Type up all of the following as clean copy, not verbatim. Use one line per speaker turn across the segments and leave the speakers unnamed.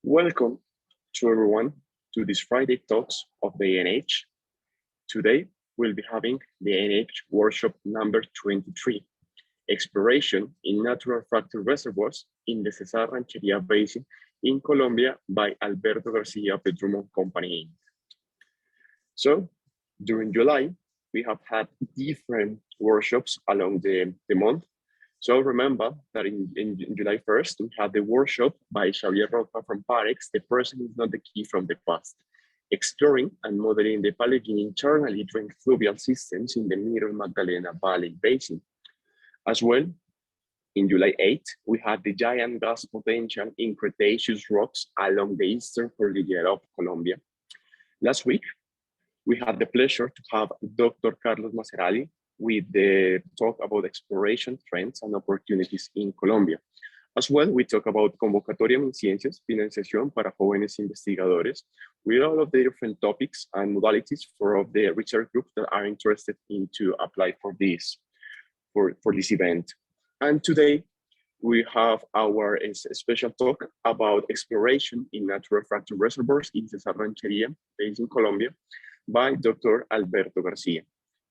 Welcome to everyone to this Friday talks of the ANH. Today, we'll be having the ANH workshop number 23, Exploration in Natural Fractal Reservoirs in the Cesar Rancheria Basin in Colombia by Alberto Garcia Drummond Company. So, during July, we have had different workshops along the month. So remember that in July 1st, we had the workshop by Xavier Roca from Parex, The Person is Not the Key from the Past, exploring and modeling the Paleogene internally drained fluvial systems in the Middle Magdalena Valley Basin. As well, in July 8th, we had the giant gas potential in Cretaceous rocks along the eastern cordillera of Colombia. Last week, we had the pleasure to have Dr. Carlos Maserali with the talk about exploration trends and opportunities in Colombia. As well, we talk about Convocatoria en Ciencias, Financiación para Jóvenes Investigadores, with all of the different topics and modalities for the research groups that are interested in to apply for this event. And today, we have our special talk about exploration in natural fractal reservoirs in Cesar Rancheria Basin, Colombia, by Dr. Alberto Garcia.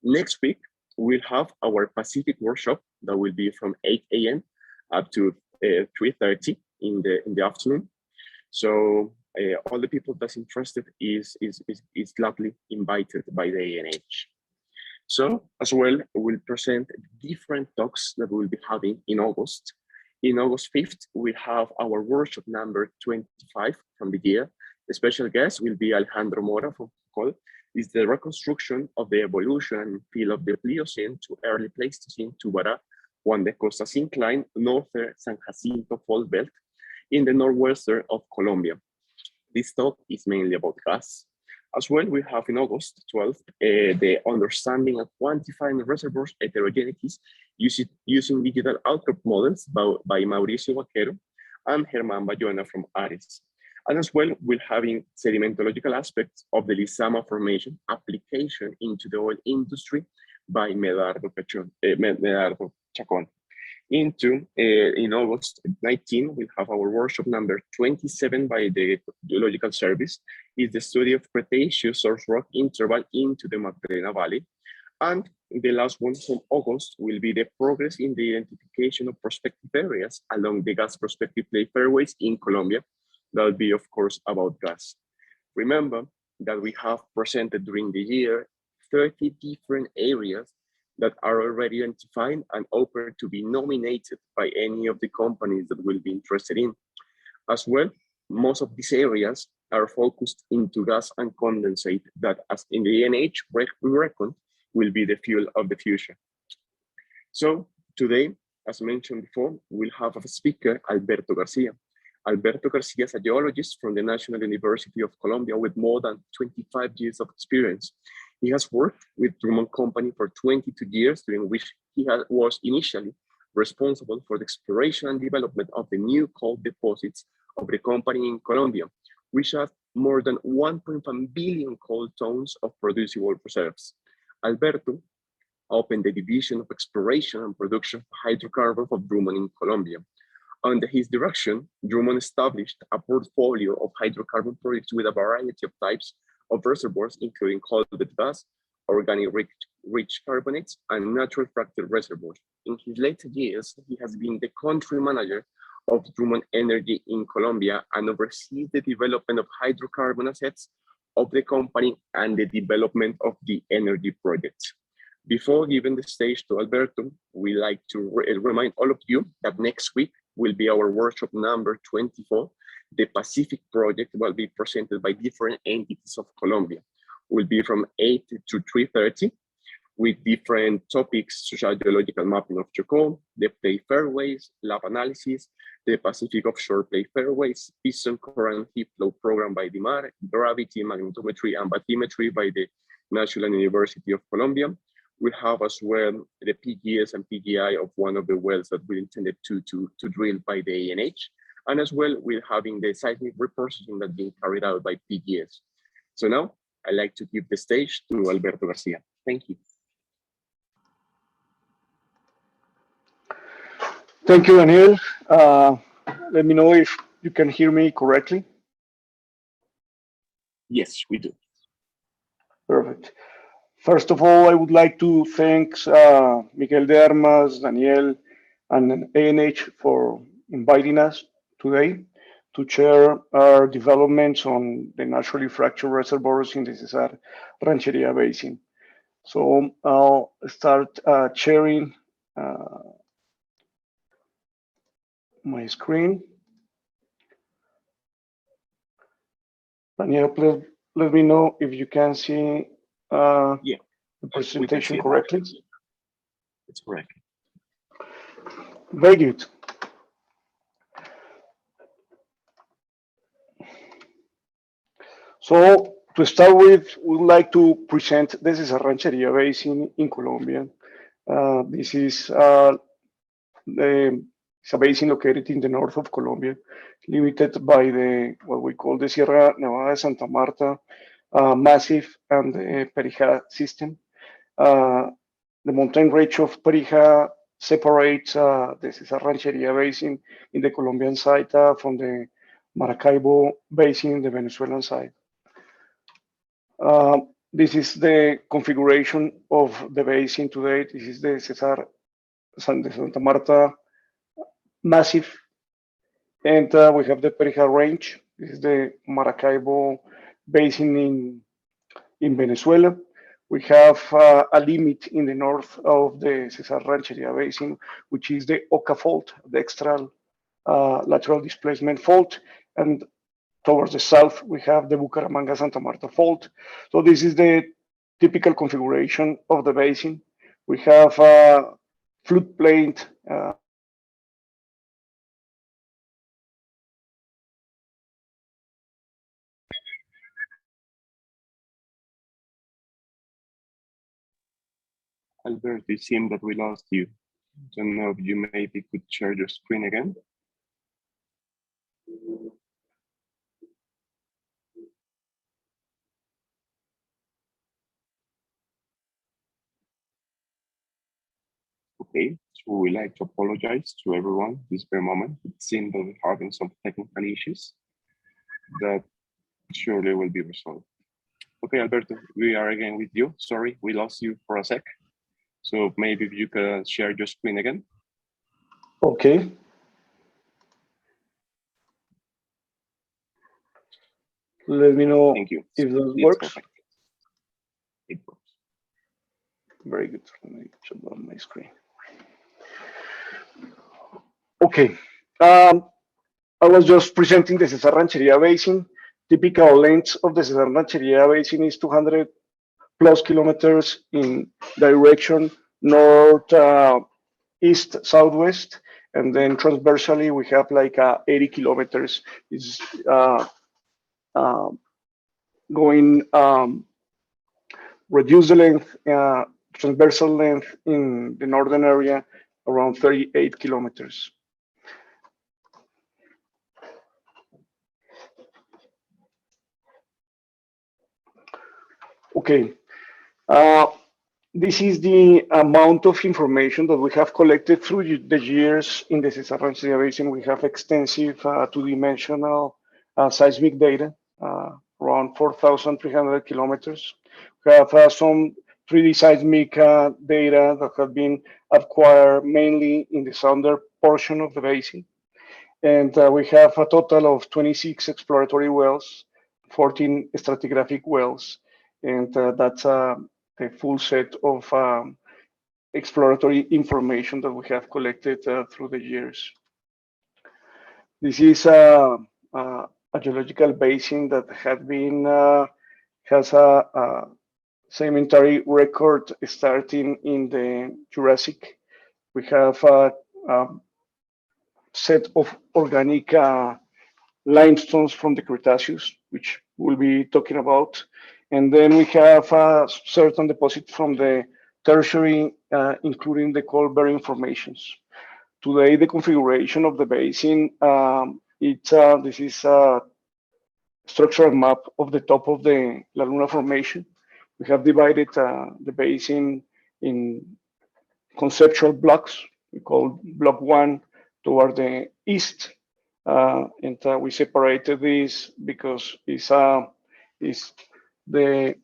Next week, we'll have our Pacific workshop that will be from 8 a.m. up to 3:30 in the afternoon. So all the people that's interested is gladly invited by the ANH. So as well, we'll present different talks that we'll be having in August. In August 5th, we have our workshop number 25 from the year. The special guest will be Alejandro Mora from COL. Is the reconstruction of the evolution and field of the Pliocene to early Pleistocene to Tubará, Juan de Costa Syncline, northern San Jacinto Fault Belt in the northwestern of Colombia. This talk is mainly about gas. As well, we have in August 12th, the understanding and quantifying reservoirs heterogeneities using digital outcrop models by Mauricio Vaquero and Germán Bayona from ARES. And as well, we're having sedimentological aspects of the Lizama formation application into the oil industry by Medardo Chacon. In August 19, we'll have our workshop number 27 by the Geological Service, is the study of Cretaceous source rock interval into the Magdalena Valley. And the last one from August will be the progress in the identification of prospective areas along the gas prospective play fairways in Colombia. That'll be, of course, about gas. Remember that we have presented during the year 30 different areas that are already identified and open to be nominated by any of the companies that will be interested in. As well, most of these areas are focused into gas and condensate that, as in the ANH we reckon, will be the fuel of the future. So today, as mentioned before, we'll have a speaker, Alberto Garcia. Alberto Garcia is a geologist from the National University of Colombia with more than 25 years of experience. He has worked with Drummond Company for 22 years, during which he was initially responsible for the exploration and development of the new coal deposits of the company in Colombia, which have more than 1.1 billion coal tons of producible reserves. Alberto opened the division of exploration and production of hydrocarbons of Drummond in Colombia. Under his direction, Drummond established a portfolio of hydrocarbon projects with a variety of types of reservoirs, including coal gas, organic rich carbonates, and natural fractal reservoirs. In his later years, he has been the country manager of Drummond Energy in Colombia and oversees the development of hydrocarbon assets of the company and the development of the energy projects. Before giving the stage to Alberto, we like to remind all of you that next week will be our workshop number 24. The Pacific project will be presented by different entities of Colombia. Will be from 8 to 3:30 with different topics such as geological mapping of Chocó, the play fairways, lab analysis, the Pacific offshore play fairways, piston current heat flow program by DIMAR, gravity, magnetometry, and bathymetry by the National University of Colombia. We'll have as well the PGS and PGI of one of the wells that we intended to drill by the ANH. And as well, we're having the seismic reprocessing that's being carried out by PGS. So now I'd like to give the stage to Alberto Garcia. Thank you.
Thank you, Daniel. Let me know if you can hear me correctly.
Yes, we do.
Perfect. First of all, I would like to thank Miguel de Armas, Daniel, and ANH for inviting us today to share our developments on the naturally fractured reservoirs in the Cesar Rancheria Basin. So I'll start sharing my screen. Daniel, please let me know if you can see
Yeah,
the
we can
presentation
see it.
correctly.
It's correct.
Very good. So to start with, we would like to present this is a Rancheria Basin in Colombia. This is it's a basin located in the north of Colombia, limited by the what we call the Sierra Nevada de Santa Marta massif and the Perija system. The mountain range of Perija separates the Cesar Rancheria Basin in the Colombian side from the Maracaibo Basin in the Venezuelan side. This is the configuration of the basin today. This is the Cesar de Santa Marta massif, and we have the Perija Range. This is the Maracaibo Basin in Venezuela. We have a limit in the north of the Cesar Rancheria Basin, which is the Oca Fault, the extra lateral displacement fault, and towards the south, we have the Bucaramanga-Santa Marta Fault. So this is the typical configuration of the basin. We have floodplain
Albert, it seems that we lost you. Don't know if you maybe could share your screen again. Okay, so we like to apologize to everyone this very moment. It seems that we're having some technical issues that surely will be resolved. Okay, Alberto, we are again with you. Sorry, we lost you for a sec. So maybe if you could share your screen again.
Okay. Let me know
Thank you.
if that
It's
works.
perfect. It works.
Very good. Let me shut down my screen. Okay. I was just presenting the Cesar Rancheria Basin. Typical length of the Cesar Rancheria Basin is 200 plus kilometers in direction north, east, southwest, and then transversally we have like 80 kilometers is uh, going reduce the length, transversal length in the northern area around 38 kilometers. Okay. This is the amount of information that we have collected through the years in the Cesar Rancheria Basin. We have extensive two-dimensional seismic data, around 4,300 kilometers. We have some 3D seismic data that have been acquired mainly in the southern portion of the basin. And we have a total of 26 exploratory wells, 14 stratigraphic wells, and that's a full set of exploratory information that we have collected through the years. This is a geological basin that had been has a sedimentary record starting in the Jurassic. We have a set of organic limestones from the Cretaceous, which we'll be talking about. And then we have certain deposits from the tertiary, including the coal-bearing formations. Today, the configuration of the basin, this is a structural map of the top of the La Luna Formation. We have divided the basin in conceptual blocks. We call block one toward the east. And we separated this because it's is the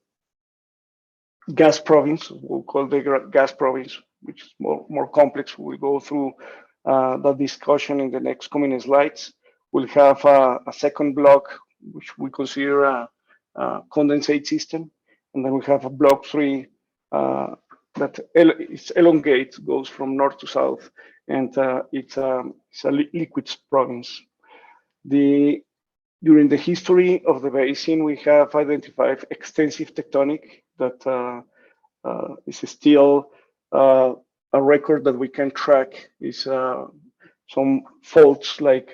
gas province. We'll call the gas province, which is more complex. We'll go through the discussion in the next coming slides. We'll have a second block, which we consider a condensate system. And then we have a block 3 that it's elongate, goes from north to south, and it's a liquids province. During the history of the basin, we have identified extensive tectonic that is still a record that we can track. Is some faults like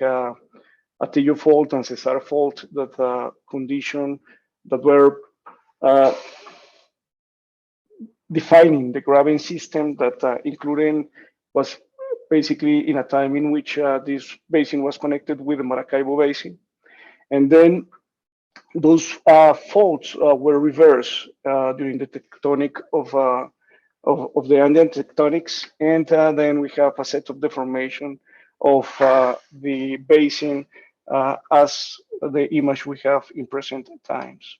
Atillo fault and Cesar fault that condition that were defining the graben system that including was basically in a time in which this basin was connected with the Maracaibo Basin. And then those faults were reversed during the tectonic of the Andean tectonics. And then we have a set of deformation of the basin as the image we have in present times.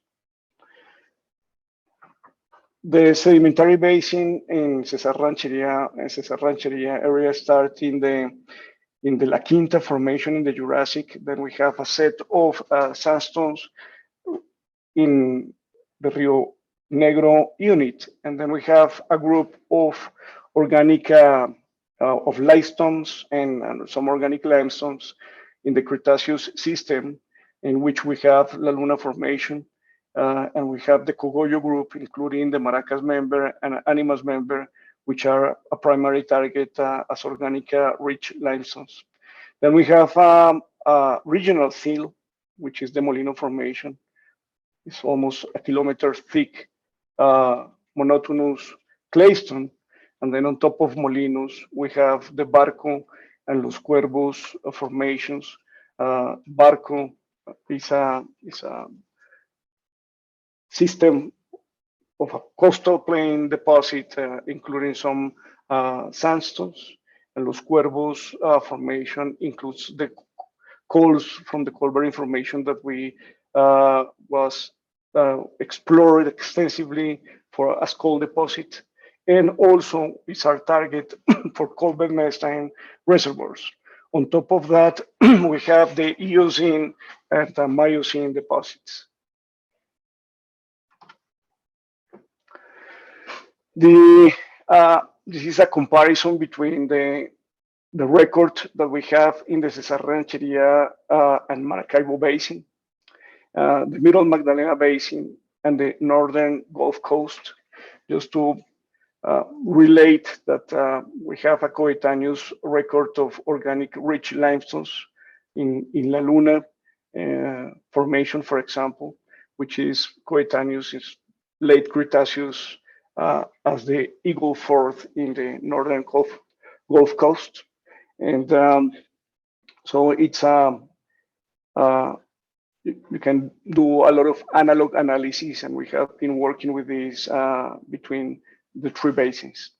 The sedimentary basin in Cesar Rancheria area starts in the La Quinta formation in the Jurassic. Then we have a set of sandstones in the Rio Negro unit. And then we have a group of organic of limestones and some organic limestones in the Cretaceous system, in which we have La Luna formation. And we have the Cogollo group, including the Maracas member and Animas member, which are a primary target as organic rich limestones. Then we have a regional seal, which is the Molino formation. It's almost a kilometer thick, monotonous claystone. And then on top of Molinos, we have the Barco and Los Cuervos formations. Barco is a system of a coastal plain deposit, including some sandstones. And Los Cuervos formation includes the coals from the Colbert formation that we was explored extensively for as coal deposit. And also it's our target for Colbert Mestine reservoirs. On top of that, we have the Eocene and the Miocene deposits. This is a comparison between the record that we have in the Cesar Rancheria and Maracaibo Basin, the Middle Magdalena Basin, and the Northern Gulf Coast, just to relate that we have a coetaneous record of organic rich limestones in La Luna formation, for example, which is coetaneous is late Cretaceous as the Eagle Ford in the Northern Gulf Coast. And so it's you can do a lot of analog analysis, and we have been working with this between the three basins.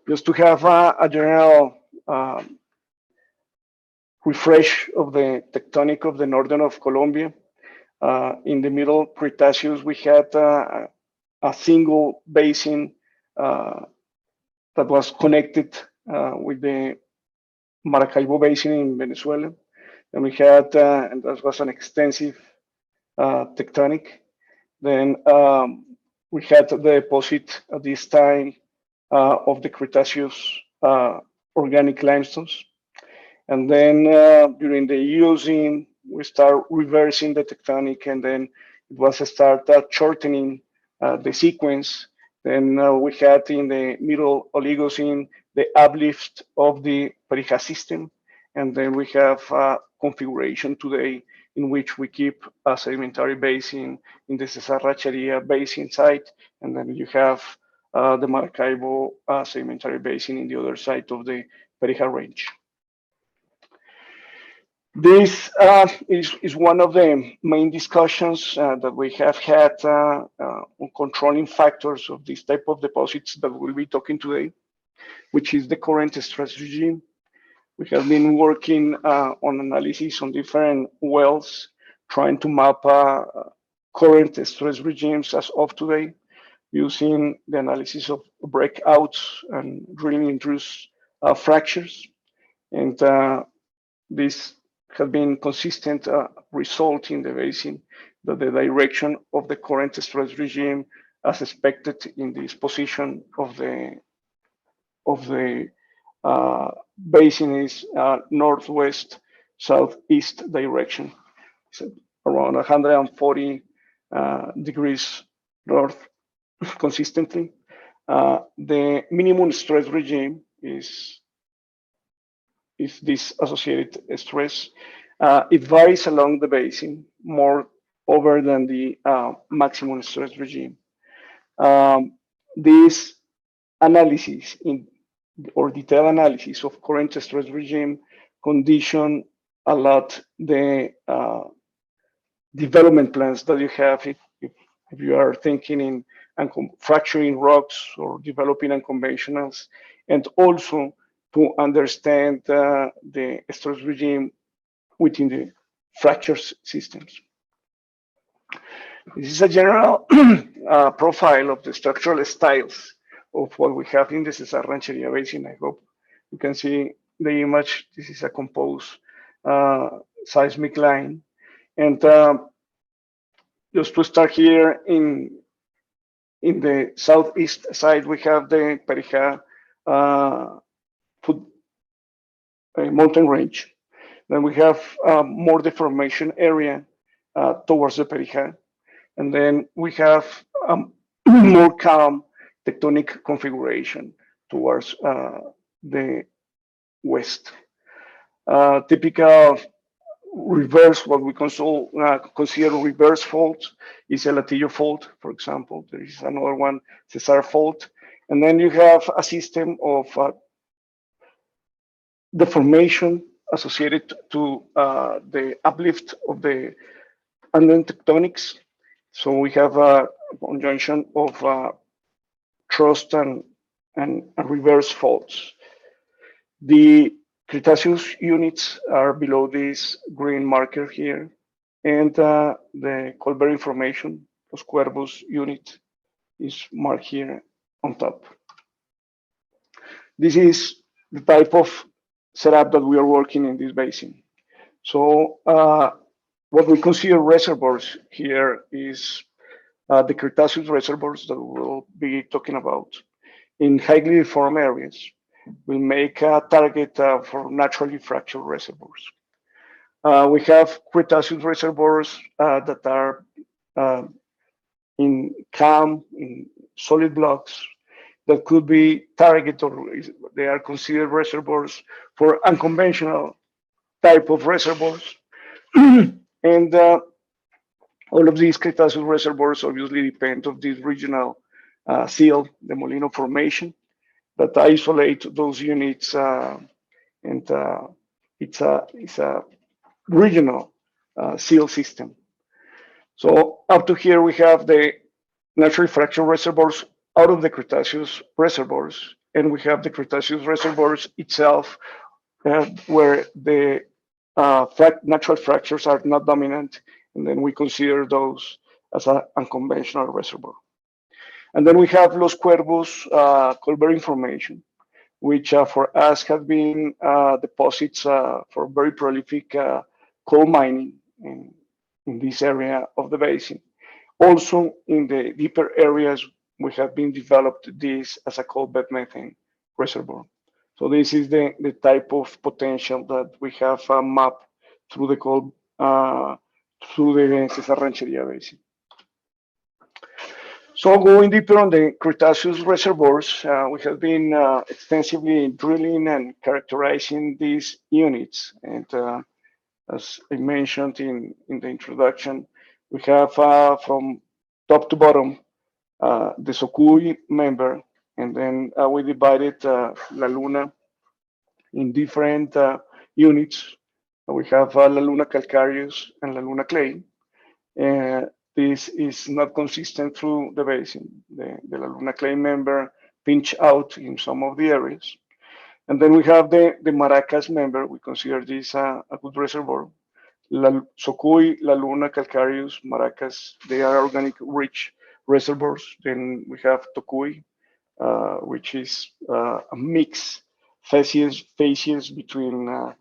Just to have a general refresh of the tectonic of the northern of Colombia. In the middle Cretaceous, we had a single basin that was connected with the Maracaibo Basin in Venezuela. And we had, and that was an extensive tectonic. Then we had the deposit at this time of the Cretaceous organic limestones. And then during the Eocene, we start reversing the tectonic, and then it was a start shortening the sequence. Then we had in the middle Oligocene the uplift of the Perija system, and then we have a configuration today in which we keep a sedimentary basin in the Cesar Rancheria Basin site, and then you have the Maracaibo sedimentary basin in the other side of the Perija range. This is one of the main discussions that we have had on controlling factors of this type of deposits that we'll be talking today, which is the current strategy. We have been working on analysis on different wells trying to map current stress regimes as of today, using the analysis of breakouts and drilling induced fractures. And this has been consistent result in the basin that the direction of the current stress regime as expected in this position of the basin is northwest southeast direction. So around 140 degrees north consistently. The minimum stress regime is this associated stress. It varies along the basin more over than the maximum stress regime. This analysis or detailed analysis of current stress regime condition a lot the development plans that you have if you are thinking in fracturing rocks or developing unconventionals, and also to understand the stress regime within the fracture systems. This is a general profile of the structural styles of what we have in the Cesar Rancheria Basin. I hope you can see the image. This is a composed seismic line. And just to start here in the southeast side, we have the Perijá mountain range. Then we have more deformation area towards the Perijá. And then we have more calm tectonic configuration towards the west. Typical reverse, what we consider reverse fault is El Latillo fault, for example. There is another one, Cesar fault. And then you have a system of deformation associated to the uplift of the Andean tectonics. So we have a conjunction of thrust and reverse faults. The Cretaceous units are below this green marker here, and the Colbert formation, Los Cuervos unit, is marked here on top. This is the type of setup that we are working in this basin. So what we consider reservoirs here is the Cretaceous reservoirs that we'll be talking about in highly deformed areas. We make a target for naturally fractured reservoirs. We have Cretaceous reservoirs that are in calm, in solid blocks that could be targeted, or they are considered reservoirs for unconventional type of reservoirs. And all of these Cretaceous reservoirs obviously depend on this regional seal, the Molino Formation, that isolate those units, and it's a regional seal system. So up to here we have the naturally fractured reservoirs out of the Cretaceous reservoirs, and we have the Cretaceous reservoirs itself, where the natural fractures are not dominant, and then we consider those as an unconventional reservoir. And then we have Los Cuervos Colbert formation, which for us have been deposits for very prolific coal mining in this area of the basin. Also, in the deeper areas, we have been developed this as a coal bed methane reservoir. So this is the type of potential that we have mapped through the Cesar Rancheria Basin. So going deeper on the Cretaceous reservoirs, we have been extensively drilling and characterizing these units. And as I mentioned in the introduction, we have from top to bottom the Socuy member, and then we divided La Luna in different units. We have La Luna Calcareous and La Luna Clay. This is not consistent through the basin. The La Luna Clay member pinch out in some of the areas. And then we have the Maracas member. We consider this a good reservoir Socuy, La Luna, Calcareous, Maracas, they are organic rich reservoirs. Then we have Tocuy, which is a mix facies between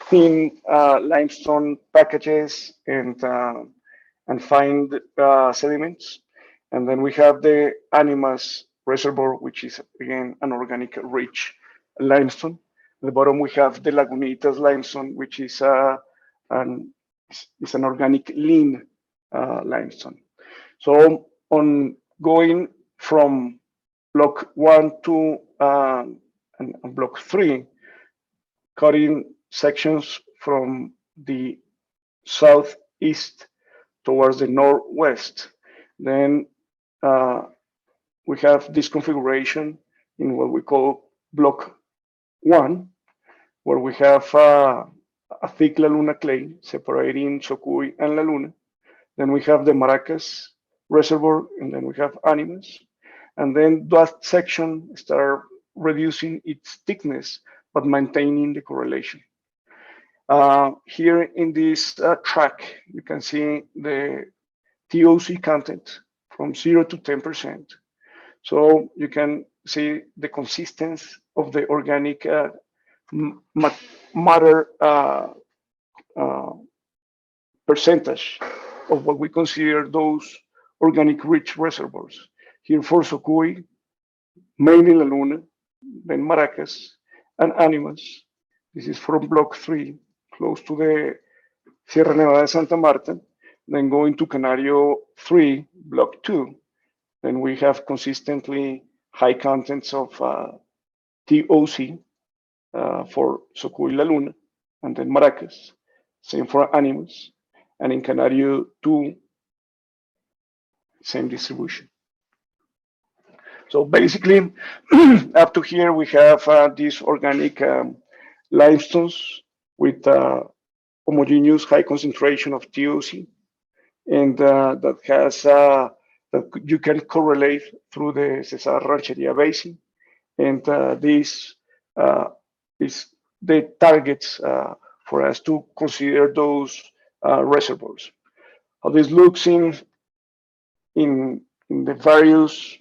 thin limestone packages and fine sediments. And then we have the Animas reservoir, which is again an organic rich limestone. At the bottom we have the Lagunitas limestone, which is an organic lean limestone. So on going from block 1 to and block 3, cutting sections from the southeast towards the northwest, then we have this configuration in what we call block 1, where we have a thick La Luna clay separating Socuy and La Luna. Then we have the Maracas reservoir, and then we have Animas. And then that section start reducing its thickness, but maintaining the correlation. Here in this track, you can see the TOC content from 0 to 10%. So you can see the consistency of the organic matter percentage of what we consider those organic rich reservoirs. Here for Socuy, mainly La Luna, then Maracas, and Animas. This is from block 3, close to the Sierra Nevada de Santa Marta. Then going to Canario 3, block 2. Then we have consistently high contents of TOC for Socuy La Luna, and then Maracas. Same for Animas. And in Canario 2, same distribution. So basically, up to here, we have these organic limestones with homogeneous high concentration of TOC, and that has that you can correlate through the Cesar Rancheria Basin, and this is the targets for us to consider those reservoirs. How this looks in the various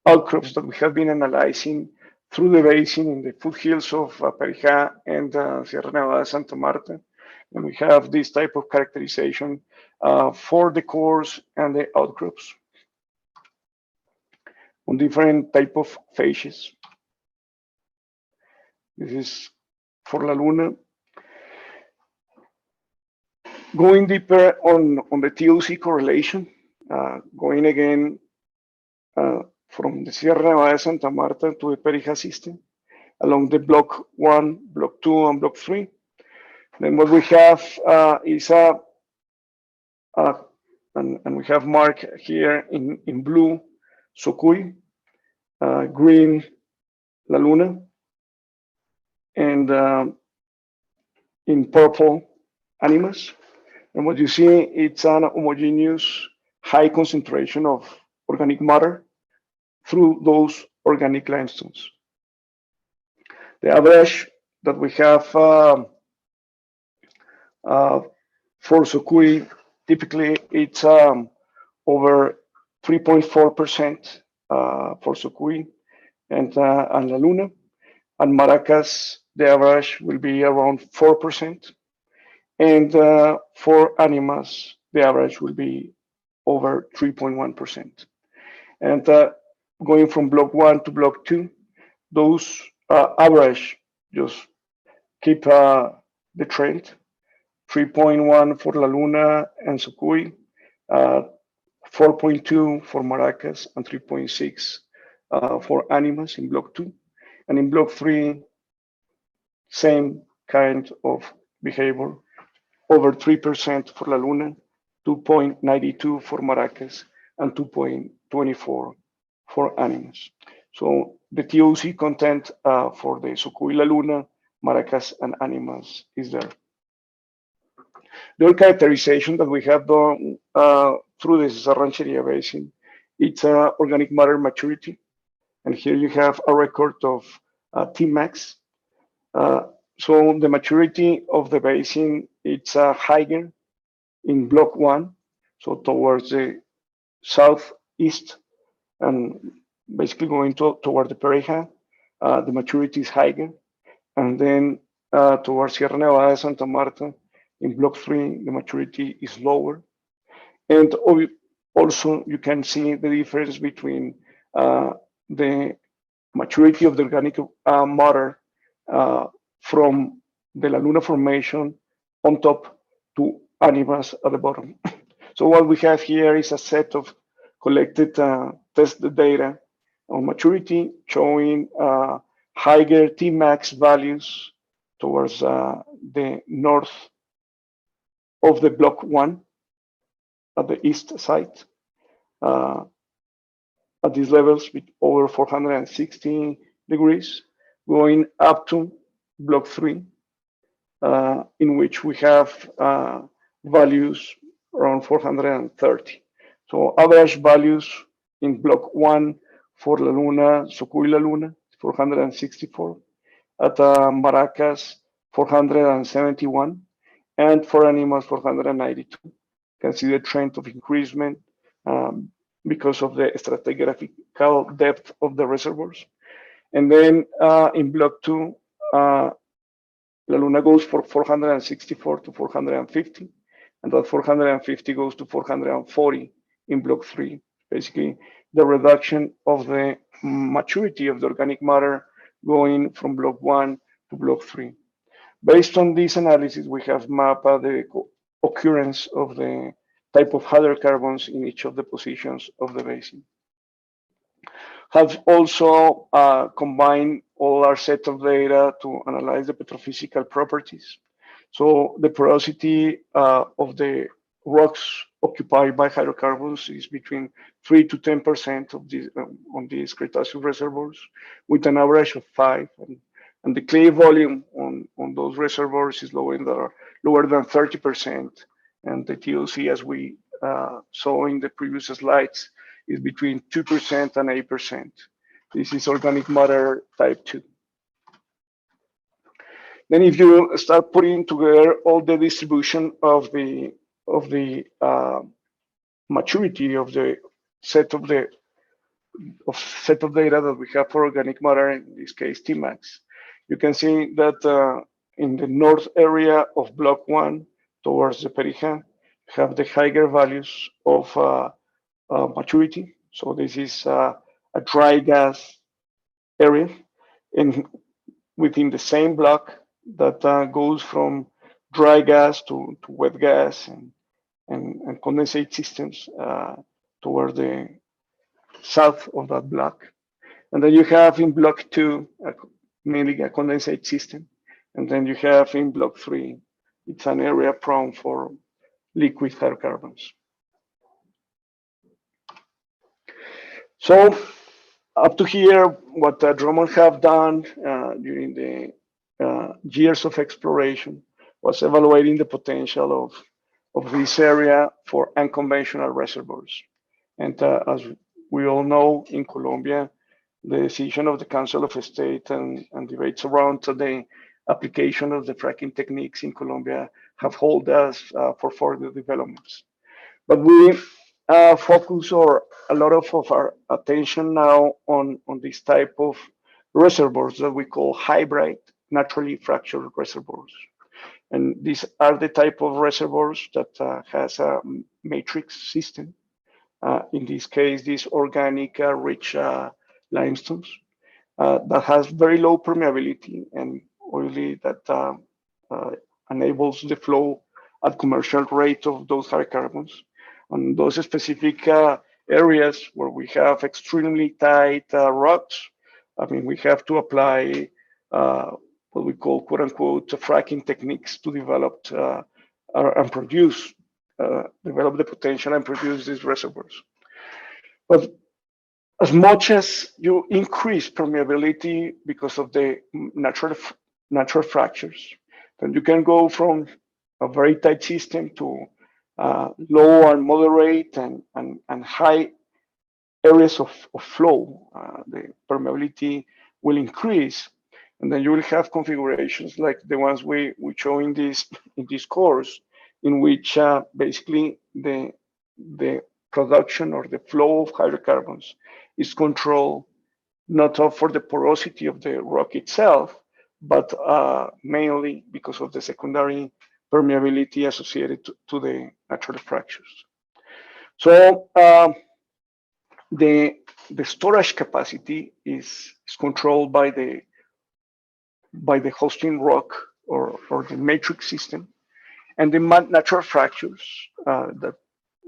outcrops that we have been analyzing through the basin in the foothills of Perijá and Sierra Nevada Santa Marta. And we have this type of characterization for the cores and the outcrops on different type of phases. This is for La Luna. Going deeper on the TOC correlation, going again from the Sierra Nevada de Santa Marta to the Perijá system, along the block 1, block 2, and block 3. Then what we have is and we have marked here in blue Socuy, green La Luna, and in purple Animas. And what you see, it's an homogeneous high concentration of organic matter through those organic limestones. The average that we have for Socuy, typically it's over 3.4% for Socuy and La Luna. And Maracas, the average will be around 4%. And for Animas, the average will be over 3.1%. And going from block 1 to block 2, those average just keep the trend. 3.1 for La Luna and Socuy, 4.2 for Maracas, and 3.6 for Animas in block 2. And in block 3, same kind of behavior, over 3% for La Luna, 2.92 for Maracas, and 2.24 for Animas. So the TOC content for the Socuy, La Luna, Maracas, and Animas is there. The characterization that we have done through the Cesar Rancheria Basin, it's organic matter maturity. And here you have a record of Tmax. So the maturity of the basin, it's higher in block one, so towards the southeast and basically going toward the Pereja, the maturity is higher. And then towards Sierra Nevada, Santa Marta, in block three, the maturity is lower. And also you can see the difference between the maturity of the organic matter from the La Luna formation on top to Aguas at the bottom. So what we have here is a set of collected test data on maturity showing higher Tmax values towards the north of the block one at the east side. At these levels with over 460 degrees, going up to block three, in which we have values around 430. So average values in block one for La Luna, Socuy La Luna, 464. At Maracas, 471. And for Animas, 492. You can see the trend of increasement because of the stratigraphical depth of the reservoirs. And then in block two, La Luna goes from 464 to 450, and that 450 goes to 440 in block three. Basically, the reduction of the maturity of the organic matter going from block one to block three. Based on this analysis, we have mapped the occurrence of the type of hydrocarbons in each of the positions of the basin. Have also combined all our set of data to analyze the petrophysical properties. So the porosity of the rocks occupied by hydrocarbons is between 3 to 10% of these on these Cretaceous reservoirs, with an average of 5. And the clay volume on those reservoirs is lower than 30%. And the TOC, as we saw in the previous slides, is between 2% and 8%. This is organic matter type 2. Then if you start putting together all the distribution of the maturity of the set of data that we have for organic matter, in this case Tmax, you can see that in the north area of block one towards the Pereja, have the higher values of maturity. So this is a dry gas area, and within the same block that goes from dry gas to wet gas and condensate systems toward the south of that block. And then you have in block two, mainly a condensate system. And then you have in block three, it's an area prone for liquid hydrocarbons. So up to here, what Drummond have done during the years of exploration was evaluating the potential of this area for unconventional reservoirs. And as we all know, in Colombia, the decision of the Council of State and debates around the application of the fracking techniques in Colombia have held us for further developments. But we focus a lot of our attention now on this type of reservoirs that we call hybrid naturally fractured reservoirs. And these are the type of reservoirs that has a matrix system. In this case, these organic rich limestones that has very low permeability and oily that enables the flow at commercial rate of those hydrocarbons. On those specific areas where we have extremely tight rocks, I mean, we have to apply what we call quote unquote fracking techniques to develop and produce, develop the potential and produce these reservoirs. But as much as you increase permeability because of the natural fractures, then you can go from a very tight system to low and moderate and high areas of flow. The permeability will increase, And then you will have configurations like the ones we show in this course, in which basically the production or the flow of hydrocarbons is controlled not for the porosity of the rock itself, but mainly because of the secondary permeability associated to the natural fractures. So the storage capacity is controlled by the hosting rock or the matrix system, and the natural fractures that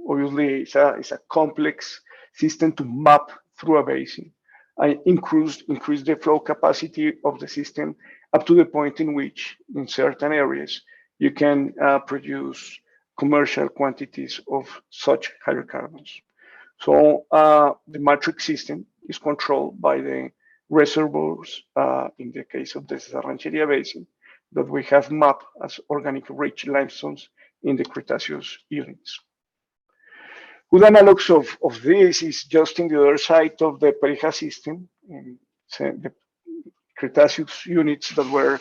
obviously is a complex system to map through a basin. Increase the flow capacity of the system up to the point in which, in certain areas, you can produce commercial quantities of such hydrocarbons. So the matrix system is controlled by the reservoirs, in the case of the Cesar Rancheria Basin, that we have mapped as organic rich limestones in the Cretaceous units. Good analogs of this is just in the other side of the Pereja system, the Cretaceous units that were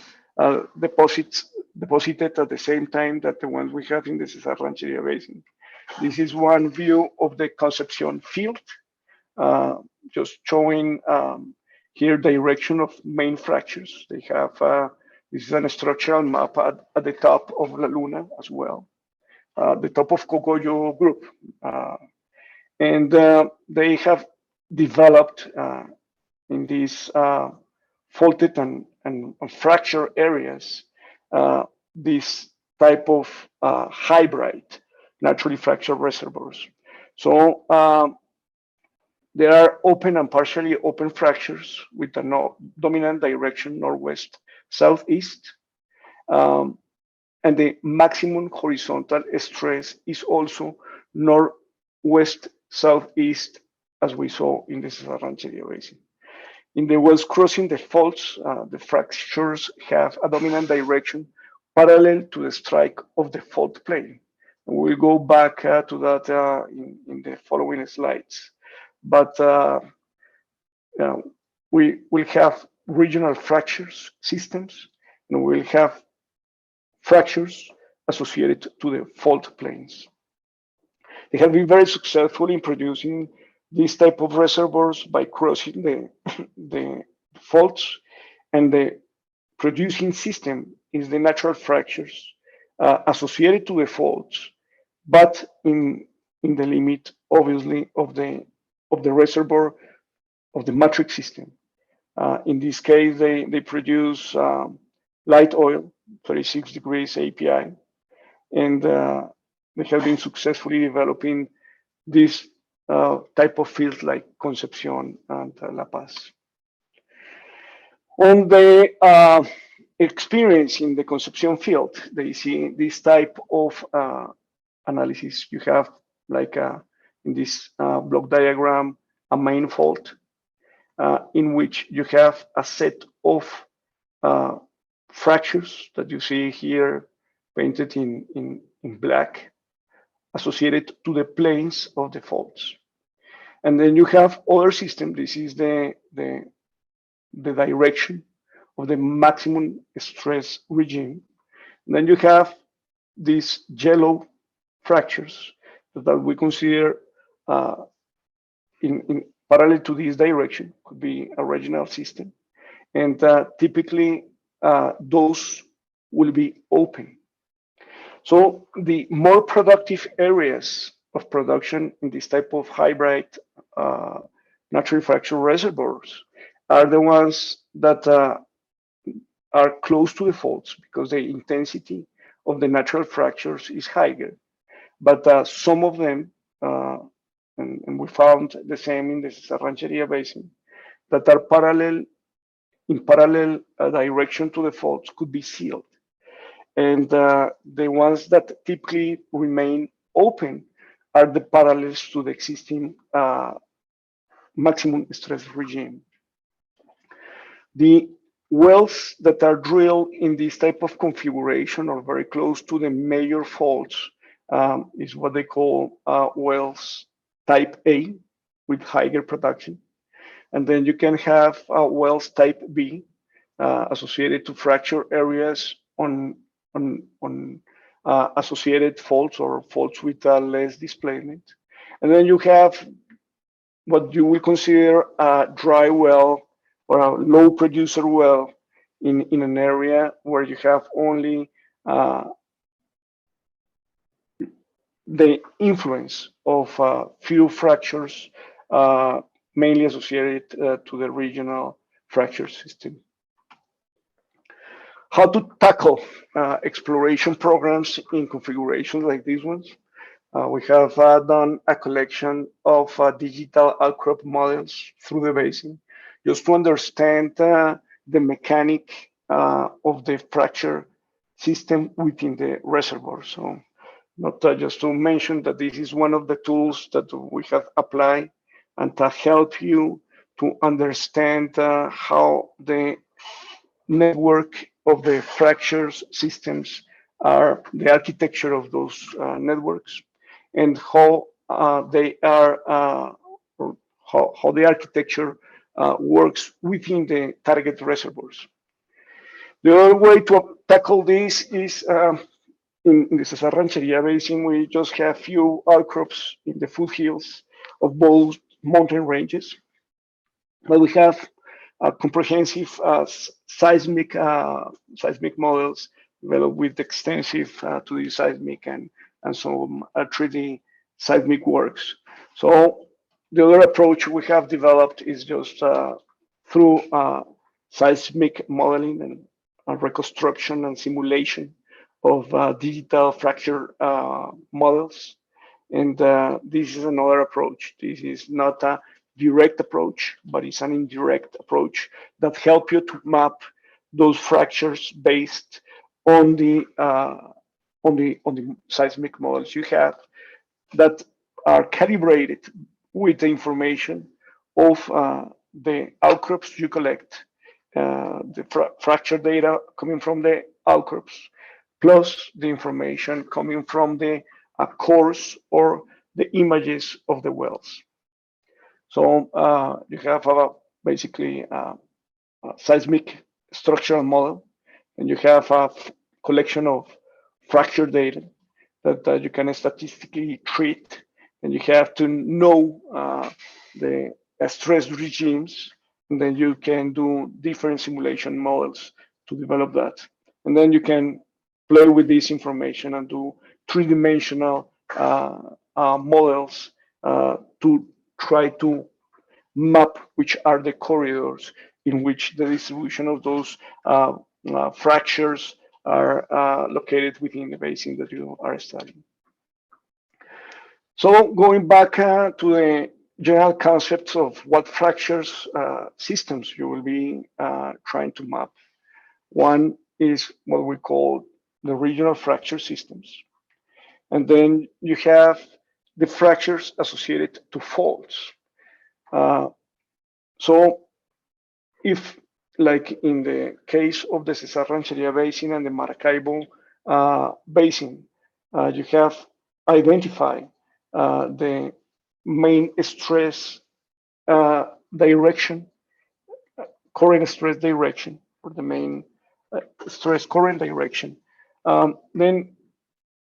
deposited at the same time that the ones we have in the Cesar Rancheria Basin. This is one view of the Concepcion field, just showing here direction of main fractures. They have, this is a structural map at the top of La Luna as well, the top of Cogollo group. And they have developed in these faulted and fracture areas this type of hybrid naturally fractured reservoirs. So there are open and partially open fractures with a dominant direction northwest southeast, and the maximum horizontal stress is also northwest southeast, as we saw in the Cesar Rancheria Basin. In the wells crossing the faults, the fractures have a dominant direction parallel to the strike of the fault plane. And we'll go back to that in the following slides. But we will have regional fractures systems, and we'll have fractures associated to the fault planes. They have been very successful in producing this type of reservoirs by crossing the faults, and the producing system is the natural fractures associated to the faults, but in the limit, obviously, of the reservoir of the matrix system. In this case, they produce light oil, 36 degrees API, and they have been successfully developing this type of fields like Concepcion and La Paz. On the experience in the Concepcion field, they see this type of analysis. You have, like in this block diagram, a main fault in which you have a set of fractures that you see here painted in black, associated to the planes of the faults. And then you have other system. This is the direction of the maximum stress regime. And then you have these yellow fractures that we consider in parallel to this direction, could be a regional system. And typically those will be open. So the more productive areas of production in this type of hybrid naturally fractured reservoirs are the ones that are close to the faults, because the intensity of the natural fractures is higher. But some of them, and we found the same in the Cesar Rancheria Basin, that are in parallel direction to the faults, could be sealed. And the ones that typically remain open are the parallels to the existing maximum stress regime. The wells that are drilled in this type of configuration or very close to the major faults is what they call wells type A with higher production. And then you can have wells type B associated to fracture areas on associated faults or faults with less displacement. And then you have what you will consider a dry well or a low producer well in an area where you have only the influence of few fractures, mainly associated to the regional fracture system. How to tackle exploration programs in configurations like these ones. We have done a collection of digital outcrop models through the basin, just to understand the mechanic of the fracture system within the reservoir. So not just to mention that this is one of the tools that we have applied and to help you to understand how the network of the fractures systems are, the architecture of those networks, and how they are, how the architecture works within the target reservoirs. The other way to tackle this is in the Cesar Rancheria Basin, we just have few outcrops in the foothills of both mountain ranges, but we have comprehensive seismic models developed with extensive 2D seismic and some 3D seismic works. So the other approach we have developed is just through seismic modeling and reconstruction and simulation of digital fracture models. And this is another approach. This is not a direct approach, but it's an indirect approach that help you to map those fractures based on the seismic models you have that are calibrated with the information of the outcrops you collect, the fracture data coming from the outcrops, plus the information coming from the cores or the images of the wells. So you have basically a seismic structural model, and you have a collection of fracture data that you can statistically treat, and you have to know the stress regimes, and then you can do different simulation models to develop that. And then you can play with this information and do three-dimensional models to try to map which are the corridors in which the distribution of those fractures are located within the basin that you are studying. So going back to the general concepts of what fractures systems you will be trying to map. One is what we call the regional fracture systems. And then you have the fractures associated to faults. So if, like in the case of the Cesar Rancheria Basin and the Maracaibo Basin, you have identified the main stress direction, current stress direction, or the main stress current direction. Then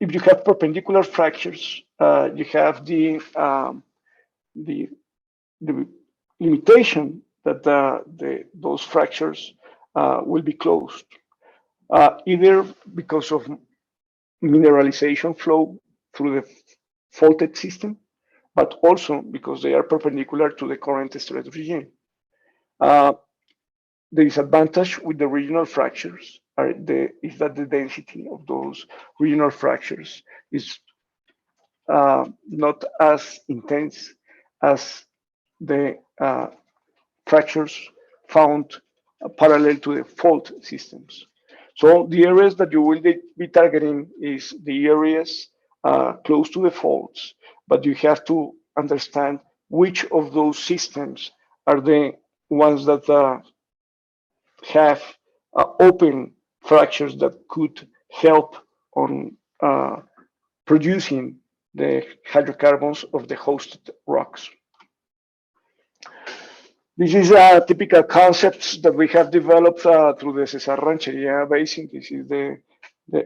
if you have perpendicular fractures, you have the limitation that those fractures will be closed, either because of mineralization flow through the faulted system, but also because they are perpendicular to the current stress regime. The disadvantage with the regional fractures is that the density of those regional fractures is not as intense as the fractures found parallel to the fault systems. So the areas that you will be targeting is the areas close to the faults, but you have to understand which of those systems are the ones that have open fractures that could help on producing the hydrocarbons of the hosted rocks. This is typical concepts that we have developed through the Cesar Rancheria Basin. This is the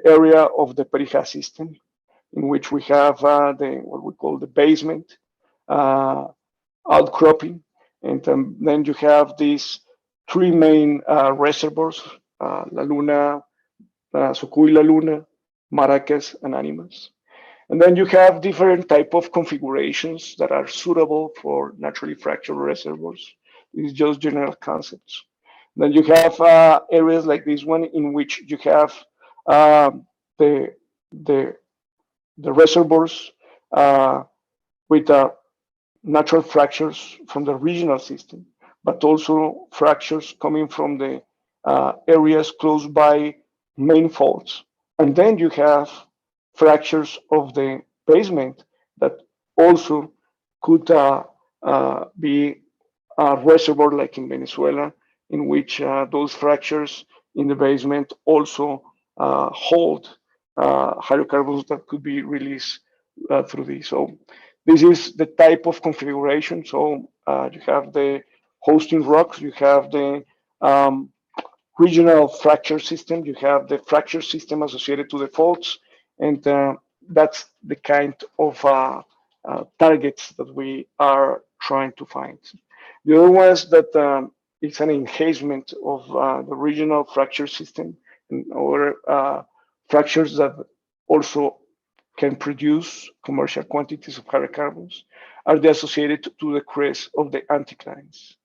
area of the Perija system, in which we have what we call the basement, outcropping, and then you have these three main reservoirs, La Luna, Socuy La Luna, Maracas, and Animas. And then you have different type of configurations that are suitable for naturally fractured reservoirs. These just general concepts. Then you have areas like this one in which you have the, the, the reservoirs with natural fractures from the regional system, but also fractures coming from the areas close by main faults. And then you have fractures of the basement that also could be a reservoir like in Venezuela, in which those fractures in the basement also hold hydrocarbons that could be released through this. So this is the type of configuration. So you have the hosting rocks, you have the regional fracture system, you have the fracture system associated to the faults, and that's the kind of targets that we are trying to find. The other one is that it's an enhancement of the regional fracture system and other fractures that also can produce commercial quantities of hydrocarbons are the associated to the crest of the anticlines.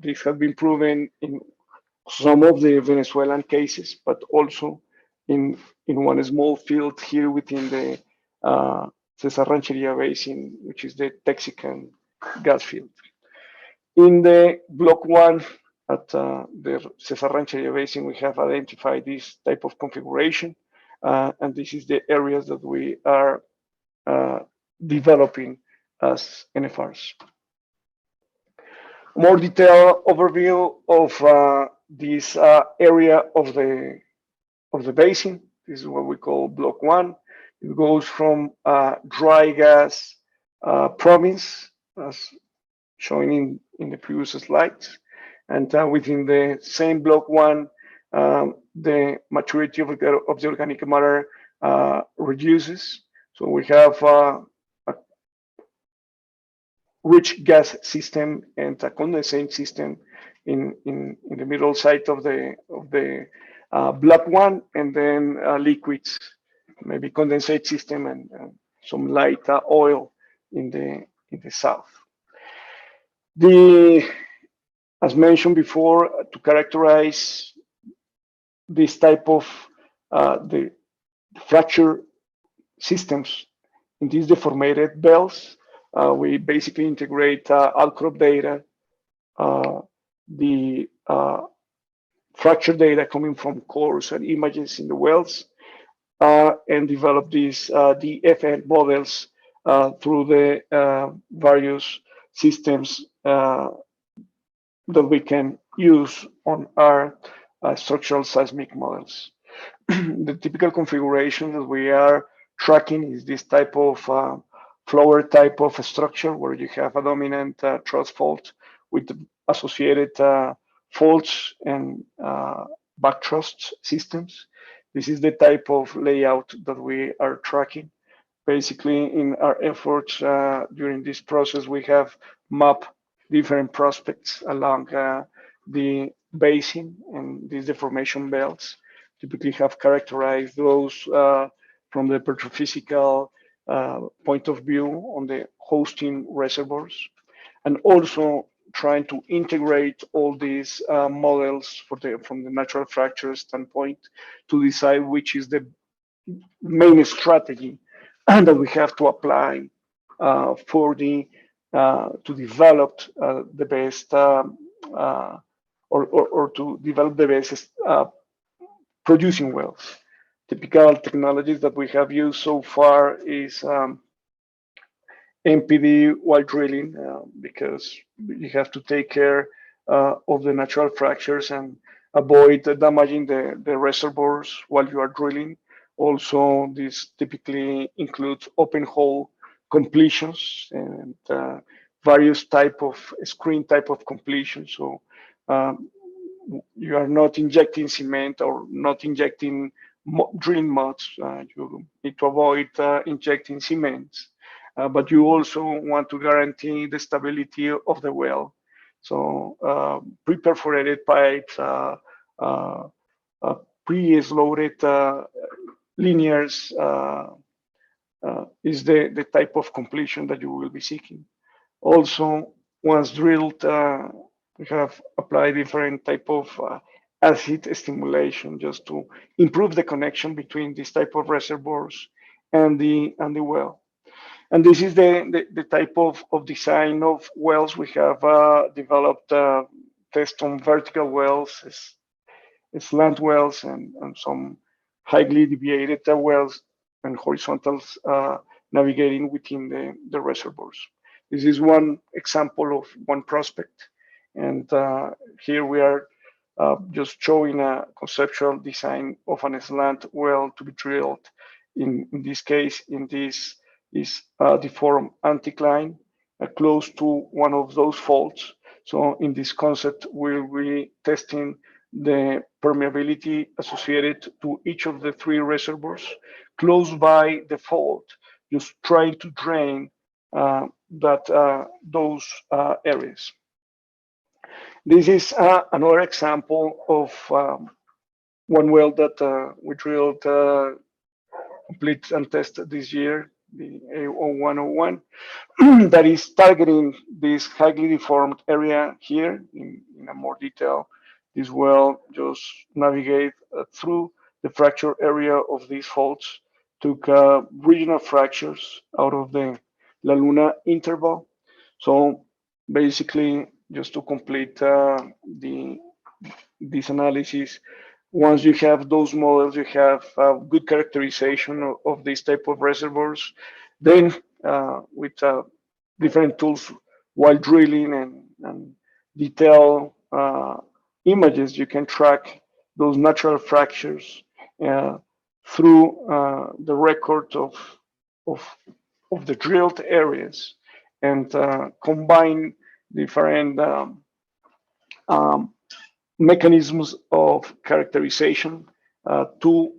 This has been proven in some of the Venezuelan cases, but also in one small field here within the Cesar Rancheria Basin, which is the Texican gas field. In the block one at the Cesar Rancheria Basin, we have identified this type of configuration, and this is the areas that we are developing as NFRs. More detailed overview of this area of the basin. This is what we call block one. It goes from dry gas province, as shown in the previous slides, and within the same block one, the maturity of the organic matter reduces. So we have a rich gas system and a condensate system in the middle side of the block one, and then liquids, maybe condensate system and some light oil in the south. As mentioned before, to characterize this type of the fracture systems in these deformated belts, we basically integrate outcrop data, the fracture data coming from cores and images in the wells, and develop these DFN models through the various systems that we can use on our structural seismic models. The typical configuration that we are tracking is this type of flower type of structure where you have a dominant thrust fault with associated faults and back thrust systems. This is the type of layout that we are tracking. Basically, in our efforts during this process, we have mapped different prospects along the basin, and these deformation belts typically have characterized those from the petrophysical point of view on the hosting reservoirs, and also trying to integrate all these models from the natural fracture standpoint to decide which is the main strategy that we have to apply for to develop the best or to develop the best producing wells. Typical technologies that we have used so far is MPD while drilling, because you have to take care of the natural fractures and avoid damaging the reservoirs while you are drilling. Also, this typically includes open hole completions, and various type of screen type of completion. So you are not injecting cement or not injecting drilling muds. You need to avoid injecting cement, but you also want to guarantee the stability of the well. So pre-perforated pipes, pre-loaded linears is the type of completion that you will be seeking. Also, once drilled, we have applied different type of acid stimulation just to improve the connection between this type of reservoirs and the well. And this is the type of design of wells we have developed. Test on vertical wells, slant wells, and some highly deviated wells and horizontals navigating within the reservoirs. This is one example of one prospect. And here we are just showing a conceptual design of an slant well to be drilled. In this case, in this is deformed anticline close to one of those faults. So in this concept, we'll be testing the permeability associated to each of the three reservoirs close by the fault, just trying to drain those areas. This is another example of one well that we drilled, complete and tested this year, the A0101, that is targeting this highly deformed area here in a more detail. This well just navigate through the fracture area of these faults, took regional fractures out of the La Luna interval. So basically, just to complete this analysis, once you have those models, you have good characterization of this type of reservoirs. Then with different tools while drilling and detail images, you can track those natural fractures through the record of the drilled areas and combine different mechanisms of characterization to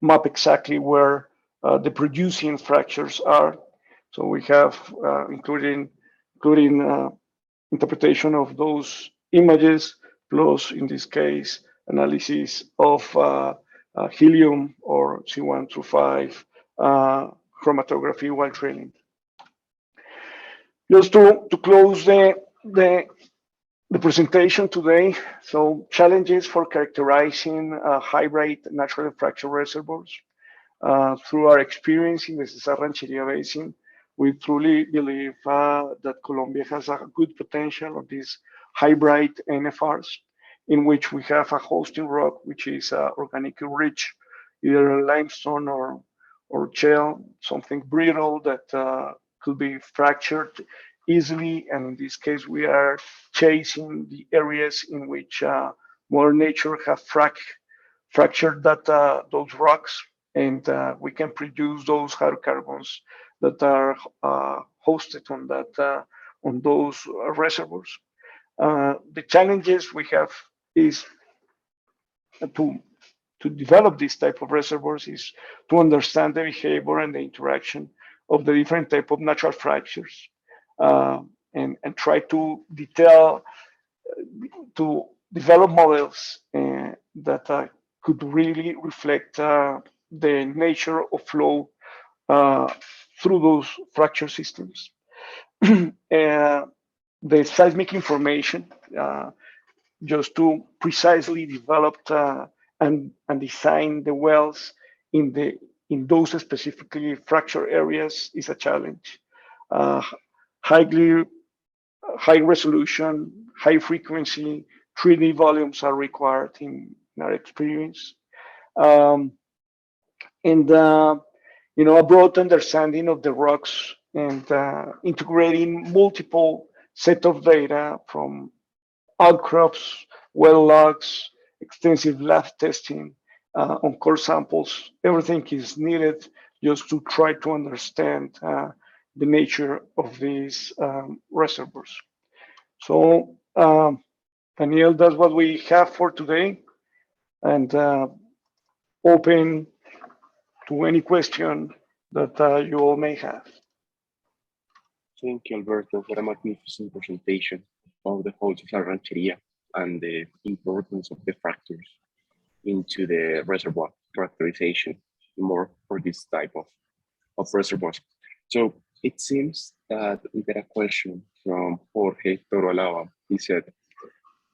map exactly where the producing fractures are. So we have including interpretation of those images, plus in this case, analysis of helium or C1 through 5 chromatography while drilling. Just to close the presentation today, so challenges for characterizing high-rate natural fracture reservoirs. Through our experience in the Cesar Rancheria Basin, we truly believe that Colombia has a good potential of these hybrid NFRs, in which we have a hosting rock, which is organically rich, either limestone or shale, something brittle that could be fractured easily. And in this case, we are chasing the areas in which Mother Nature have fractured those rocks, and we can produce those hydrocarbons that are hosted on those reservoirs. The challenges we have is to develop this type of reservoirs is to understand the behavior and the interaction of the different type of natural fractures, and try to develop models that could really reflect the nature of flow through those fracture systems. The seismic information, just to precisely develop and design the wells in those specifically fracture areas is a challenge. High resolution, high frequency 3D volumes are required in our experience. And a broad understanding of the rocks and integrating multiple set of data from outcrops, well logs, extensive lab testing on core samples. Everything is needed just to try to understand the nature of these reservoirs. So Daniel, that's what we have for today, and open to any question that you all may have.
Thank you, Alberto, for a magnificent presentation of the whole Cesar Rancheria and the importance of the fractures into the reservoir characterization, more for this type of reservoirs. So it seems that we get a question from Jorge Torolava. He said,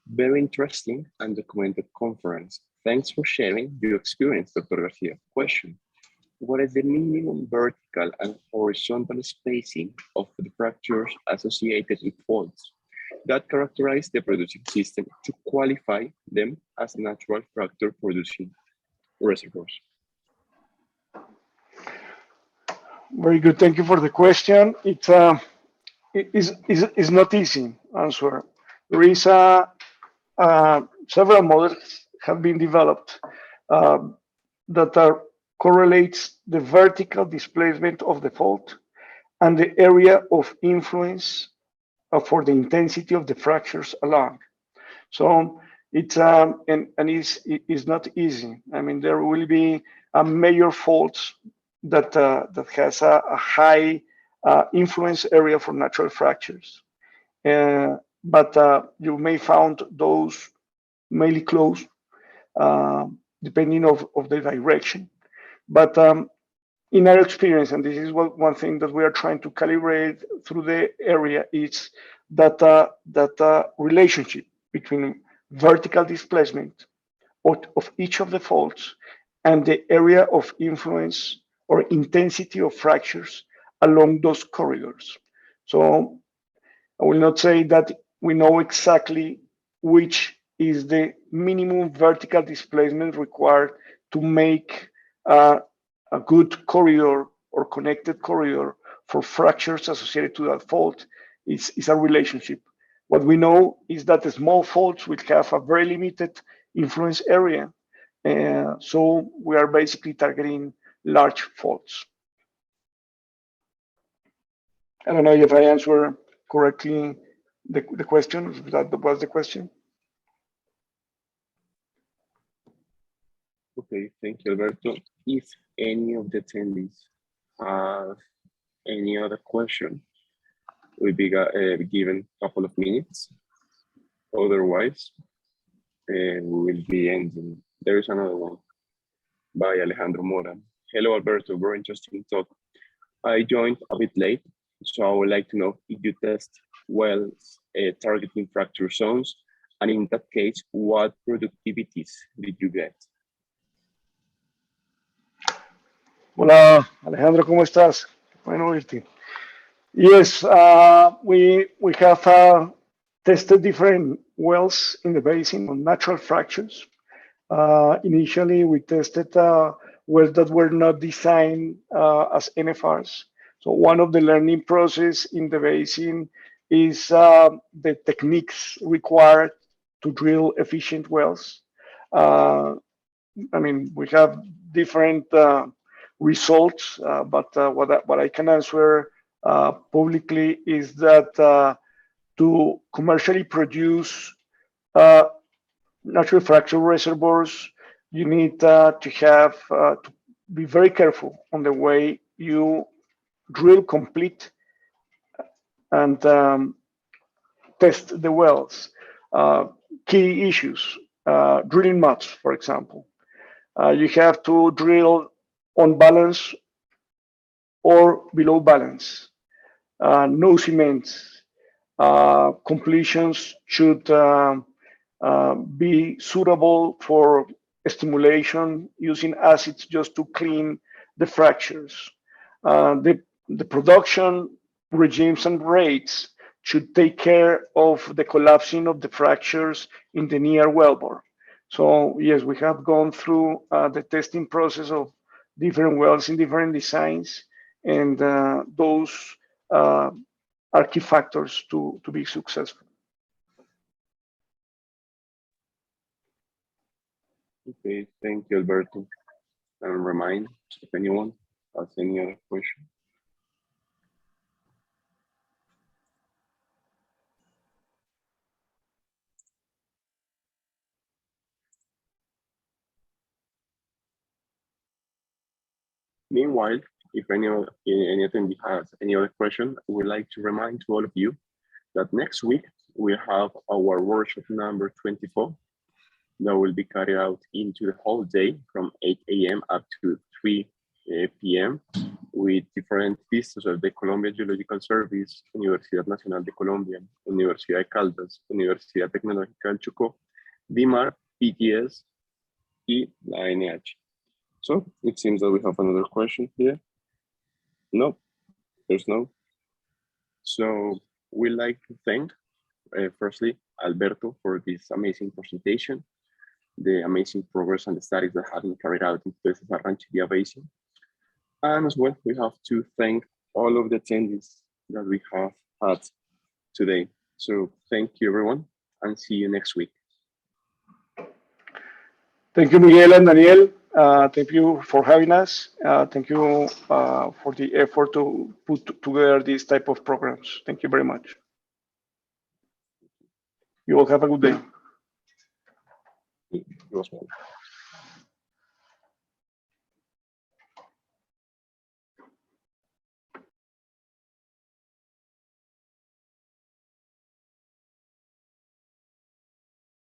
very interesting and documented conference. Thanks for sharing your experience, Dr. Garcia. Question, what is the minimum vertical and horizontal spacing of the fractures associated with faults that characterize the producing system to qualify them as natural fracture producing reservoirs?
Very good. Thank you for the question. It's not easy answer. There is several models have been developed that correlates the vertical displacement of the fault and the area of influence for the intensity of the fractures along. So it's it's not easy. I mean, there will be major faults that has a high influence area for natural fractures, but you may find those mainly close, depending of the direction. But in our experience, and this is one thing that we are trying to calibrate through the area, is that relationship between vertical displacement of each of the faults and the area of influence or intensity of fractures along those corridors. So I will not say that we know exactly which is the minimum vertical displacement required to make a good corridor or connected corridor for fractures associated to that fault. Is a relationship. What we know is that the small faults will have a very limited influence area. So we are basically targeting large faults. I don't know if I answered correctly the question, if that was the question.
Okay, thank you, Alberto. If any of the attendees have any other question, we'll be given a couple of minutes. Otherwise, we will be ending. There is another one by Alejandro Mora. Hello, Alberto, very interesting talk. I joined a bit late, so I would like to know if you test wells targeting fracture zones, and in that case, what productivities did you get?
Hola, Alejandro, ¿cómo estás? Bueno oírte. Yes, we have tested different wells in the basin on natural fractures. Initially, we tested wells that were not designed as NFRs. So one of the learning process in the basin is the techniques required to drill efficient wells. I mean, we have different results, but what I can answer publicly is that to commercially produce natural fracture reservoirs, you need to be very careful on the way you drill, complete, and test the wells. Key issues, drilling muds, for example. You have to drill on balance or below balance. No cement. Completions should be suitable for stimulation using acids just to clean the fractures. The production regimes and rates should take care of the collapsing of the fractures in the near wellbore. So yes, we have gone through the testing process of different wells in different designs, and those are key factors to be successful.
Okay, thank you, Alberto. And remind if anyone has any other question. Meanwhile, if any attendee has any other question, I would like to remind to all of you that next week we have our workshop number 24 that will be carried out into the whole day from 8 a.m. up to 3 p.m. with different vistas of the Colombia Geological Service, Universidad Nacional de Colombia, Universidad de Caldas, Universidad Tecnológica del Chocó, DIMAR, PTS, y la NH. So it seems that we have another question here. No, there's no. So we'd like to thank, firstly, Alberto for this amazing presentation, the amazing progress and the studies that have been carried out in the Cesar Rancheria Basin. And as well, we have to thank all of the attendees that we have had today. So thank you, everyone, and see you next week.
Thank you, Miguel and Daniel. Thank you for having us. Thank you for the effort to put together these type of programs. Thank you very much. You all have a good day.
You as well.